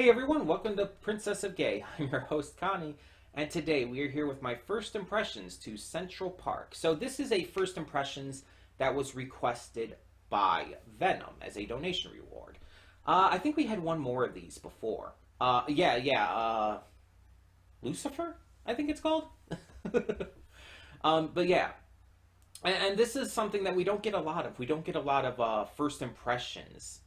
Hey everyone, welcome to Princess of Gay. I'm your host Connie, and today we are here with my first impressions to Central Park. So this is a first impressions that was requested by Venom as a donation reward. I think we had one more of these before. Lucifer, I think it's called. But yeah, and this is something that we don't get a lot of. We don't get a lot of first impressions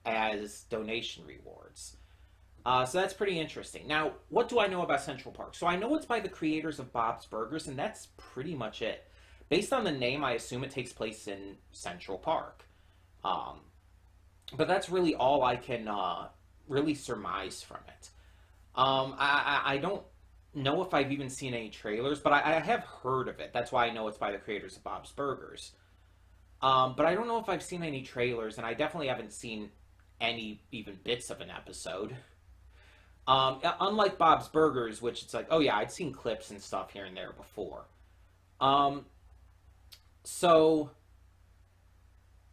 as donation rewards. So that's pretty interesting. Now, what do I know about Central Park? So I know it's by the creators of Bob's Burgers, and that's pretty much it. Based on the name, I assume it takes place in Central Park. Um, but that's really all I can really surmise from it. I don't know if I've even seen any trailers, but I have heard of it. That's why I know it's by the creators of Bob's Burgers. But I don't know if I've seen any trailers, and I definitely haven't seen any even bits of an episode. Unlike Bob's Burgers, which it's like, oh yeah, I'd seen clips and stuff here and there before. Um, so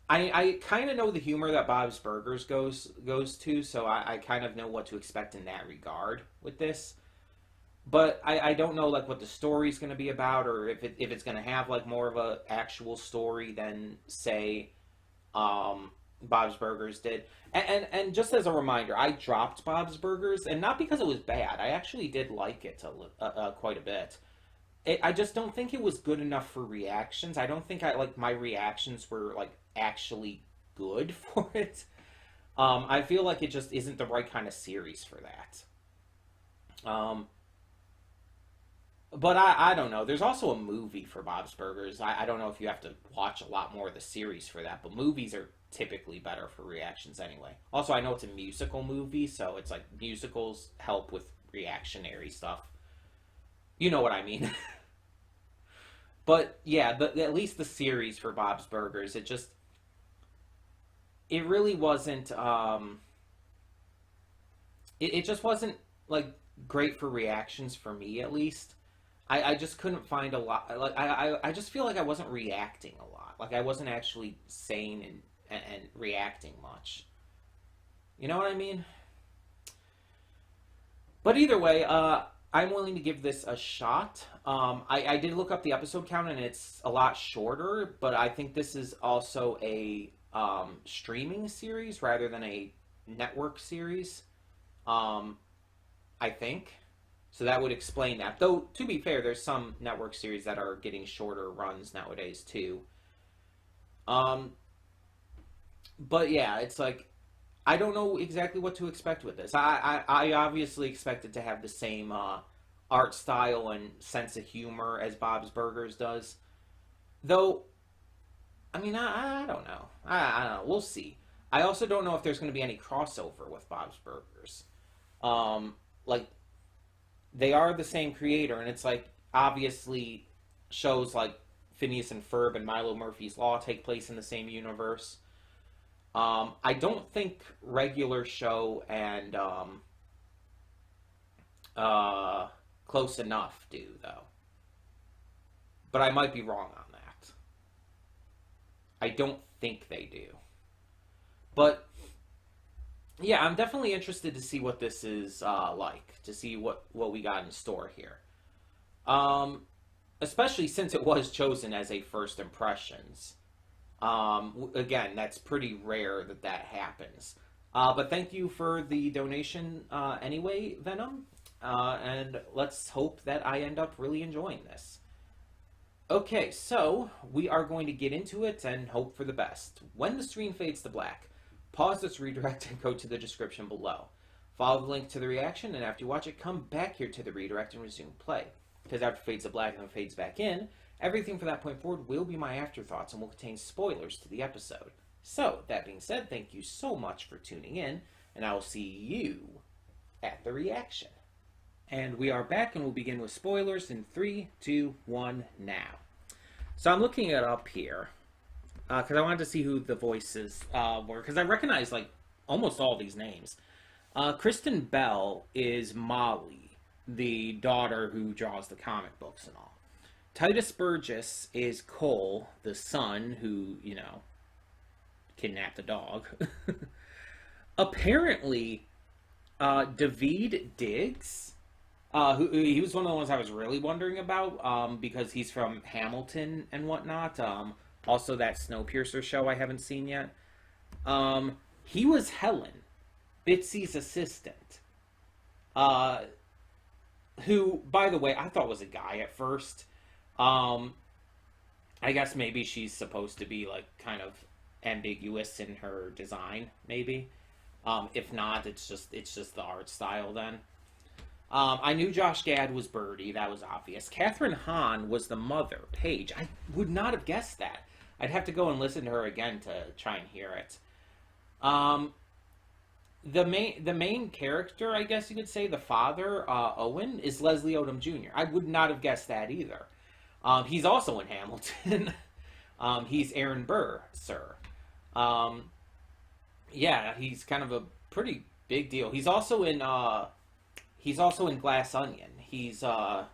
I kind of know the humor that Bob's Burgers goes to, so I kind of know what to expect in that regard with this. But I don't know like what the story's going to be about, or if it's going to have like more of a actual story than say Bob's Burgers did. And just as a reminder, I dropped Bob's Burgers, and not because it was bad. I actually did like it quite a bit. I just don't think it was good enough for reactions. I don't think my reactions were like actually good for it. I feel like it just isn't the right kind of series for that. Um, but I don't know. There's also a movie for Bob's Burgers. I don't know if you have to watch a lot more of the series for that, but movies are typically better for reactions anyway. Also, I know it's a musical movie, so it's like musicals help with reactionary stuff. You know what I mean. But yeah, at least the series for Bob's Burgers, it really wasn't it just wasn't like great for reactions for me at least. I just couldn't find a lot. Like I just feel like I wasn't reacting a lot. Like I wasn't actually saying and reacting much. You know what I mean? But either way, I'm willing to give this a shot. I did look up the episode count, and it's a lot shorter. But I think this is also a streaming series rather than a network series. Um, I think. So that would explain that. Though, to be fair, there's some network series that are getting shorter runs nowadays, too. Um, but yeah, it's like, I don't know exactly what to expect with this. I obviously expected to have the same art style and sense of humor as Bob's Burgers does. Though, I mean, I don't know. I don't know. We'll see. I also don't know if there's going to be any crossover with Bob's Burgers. Like, they are the same creator, and it's like obviously shows like Phineas and Ferb and Milo Murphy's Law take place in the same universe. I don't think regular show and close enough do though, but I might be wrong on that. I don't think they do, but yeah, I'm definitely interested to see what this is like, to see what we got in store here. Um, Especially since it was chosen as a first impressions. Again, that's pretty rare that that happens. But thank you for the donation anyway, Venom. And let's hope that I end up really enjoying this. Okay, so we are going to get into it and hope for the best. When the screen fades to black, pause this redirect and go to the description below. Follow the link to the reaction, and after you watch it, come back here to the redirect and resume play. Because after it fades to black and then fades back in, everything from that point forward will be my afterthoughts and will contain spoilers to the episode. So, that being said, thank you so much for tuning in, and I will see you at the reaction. And we are back, and we'll begin with spoilers in 3, 2, 1, now. So I'm looking it up here, because I wanted to see who the voices were, because I recognize, like, almost all these names. Kristen Bell is Molly, the daughter who draws the comic books and all. Titus Burgess is Cole, the son who, kidnapped the dog. Apparently, David Diggs, he was one of the ones I was really wondering about, because he's from Hamilton and whatnot. Also that Snowpiercer show I haven't seen yet. He was Helen, Bitsy's assistant. Uh, who, by the way, I thought was a guy at first. Um, I guess maybe she's supposed to be like kind of ambiguous in her design, maybe. If not, it's just the art style then. I knew Josh Gad was Birdie, that was obvious. Catherine Hahn was the mother, Paige. I would not have guessed that. I'd have to go and listen to her again to try and hear it. Um, the main character, I guess you could say, the father, Owen, is Leslie Odom Jr. I would not have guessed that either. He's also in Hamilton. He's Aaron Burr, sir. Um, yeah, he's kind of a pretty big deal. He's also in Glass Onion. He's the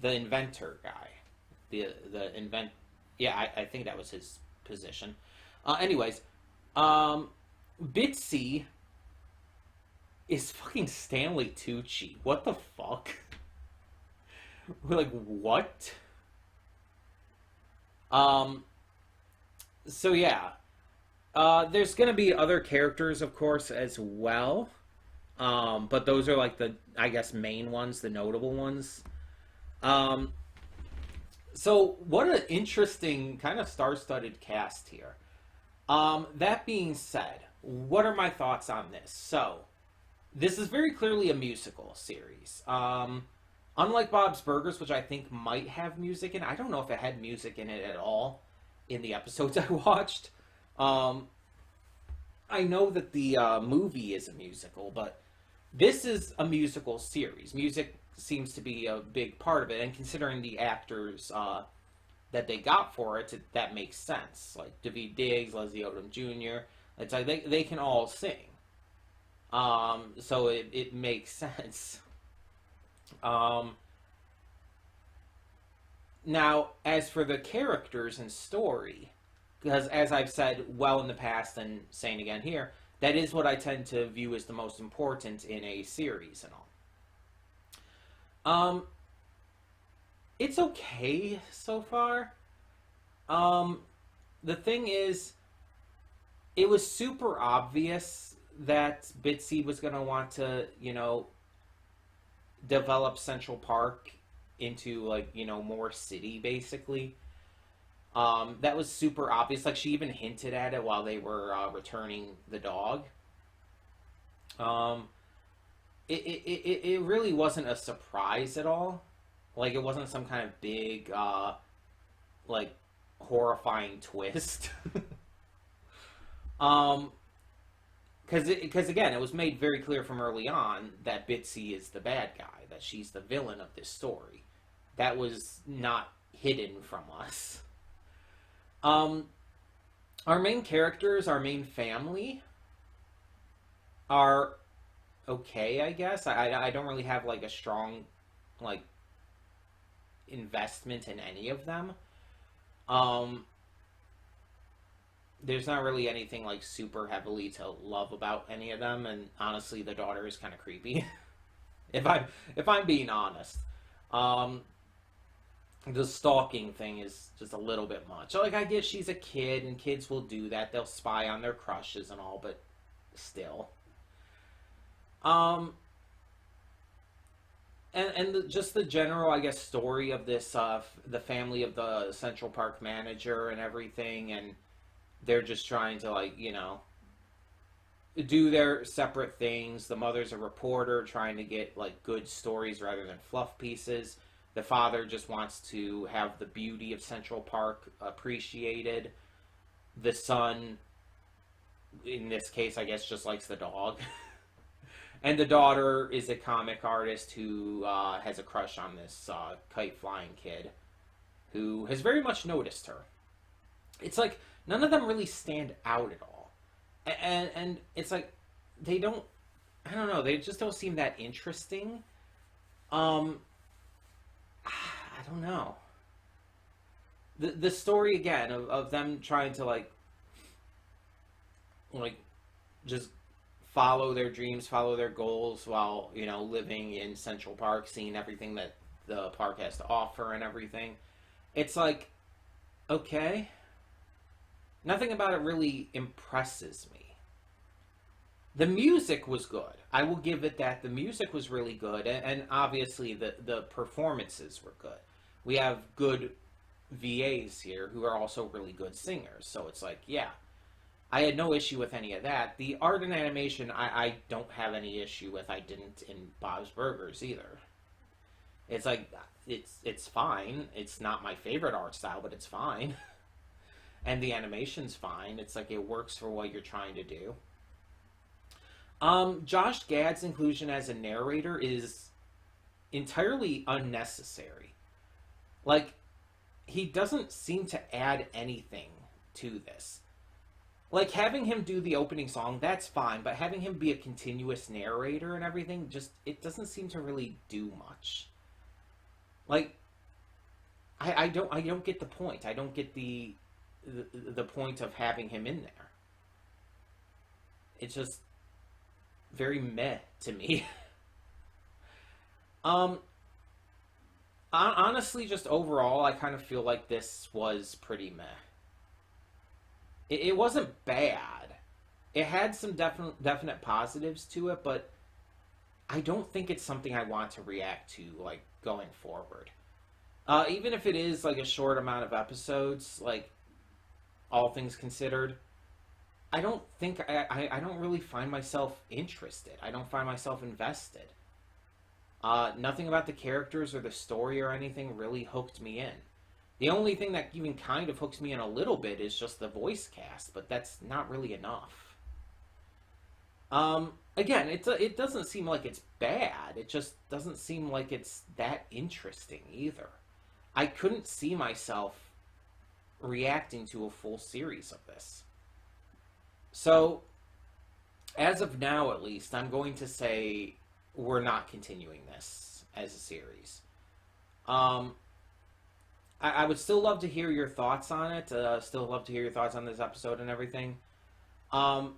inventor guy. The invent. Yeah, I think that was his position. Anyways, um, Bitsy is fucking Stanley Tucci. What the fuck? We're like, what? Um, so yeah, there's gonna be other characters, of course, as well. But those are like the, I guess, main ones, the notable ones. Um, so what an interesting kind of star-studded cast here. That being said, what are my thoughts on this? So, this is very clearly a musical series. Unlike Bob's Burgers, which I think might have music in it, I don't know if it had music in it at all in the episodes I watched. Um, I know that the movie is a musical, but this is a musical series. Music seems to be a big part of it, and considering the actors that they got for it, that makes sense. Like Daveed Diggs, Leslie Odom Jr. It's like they can all sing. So it makes sense. Um, Now, as for the characters and story, because as I've said well in the past and saying again here, that is what I tend to view as the most important in a series and all. Um, it's okay so far. Um, the thing is, it was super obvious that Bitsy was going to want to, develop Central Park into, like, more city, basically. That was super obvious. Like, she even hinted at it while they were returning the dog. Um, it really wasn't a surprise at all. Like, it wasn't some kind of big, like, horrifying twist. um, because again, it was made very clear from early on that Bitsy is the bad guy, that she's the villain of this story. That was not hidden from us. Um, our main characters, our main family, are okay, I guess. I don't really have like a strong like investment in any of them. Um, there's not really anything like super heavily to love about any of them, and honestly, the daughter is kind of creepy. if I if I'm being honest, um, the stalking thing is just a little bit much. Like, I guess she's a kid, and kids will do that. They'll spy on their crushes and all, but still. Um, just the general, I guess, story of this, the family of the Central Park manager and everything, and they're just trying to, like, do their separate things. The mother's a reporter trying to get, like, good stories rather than fluff pieces. The father just wants to have the beauty of Central Park appreciated. The son, in this case, I guess, just likes the dog. And the daughter is a comic artist who has a crush on this kite flying kid who has very much noticed her. It's like none of them really stand out at all. And it's like they don't, I don't know, they just don't seem that interesting. Um, I don't know. The story again of them trying to like just follow their dreams, follow their goals while, you know, living in Central Park, seeing everything that the park has to offer and everything. It's like, okay. Nothing about it really impresses me. The music was good. I will give it that. The music was really good, and obviously the performances were good. We have good VAs here who are also really good singers, so it's like, yeah. I had no issue with any of that. The art and animation, I don't have any issue with. I didn't in Bob's Burgers either. It's like, it's fine. It's not my favorite art style, but it's fine. And the animation's fine. It's like, it works for what you're trying to do. Josh Gad's inclusion as a narrator is entirely unnecessary. Like, he doesn't seem to add anything to this. Like, having him do the opening song, that's fine, but having him be a continuous narrator and everything, just, it doesn't seem to really do much. Like, I don't get the point. I don't get the point of having him in there. It's just very meh to me. Honestly, just overall, I kind of feel like this was pretty meh. It wasn't bad. It had some definite positives to it, but I don't think it's something I want to react to, like, going forward. Even if it is, like, a short amount of episodes, like, all things considered, I don't think, I don't really find myself interested. I don't find myself invested. Nothing about the characters or the story or anything really hooked me in. The only thing that even kind of hooks me in a little bit is just the voice cast, but that's not really enough. Again, it doesn't seem like it's bad. It just doesn't seem like it's that interesting either. I couldn't see myself reacting to a full series of this. So, as of now at least, I'm going to say we're not continuing this as a series. I would still love to hear your thoughts on it. Still love to hear your thoughts on this episode and everything. But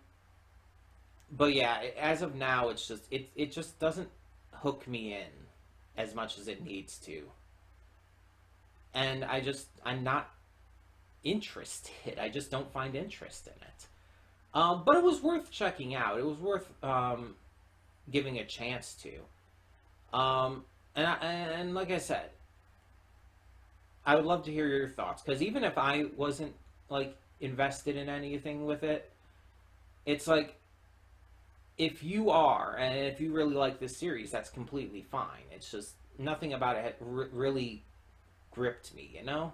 yeah, as of now, it's just it just doesn't hook me in as much as it needs to. And I'm not interested. I just don't find interest in it. But it was worth checking out. It was worth giving a chance to. And like I said, I would love to hear your thoughts, because even if I wasn't, like, invested in anything with it, it's like, if you are, and if you really like this series, that's completely fine. It's just, nothing about it really gripped me, you know?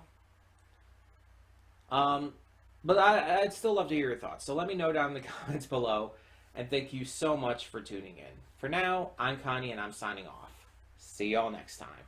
But I'd still love to hear your thoughts, so let me know down in the comments below, and thank you so much for tuning in. For now, I'm Connie, and I'm signing off. See y'all next time.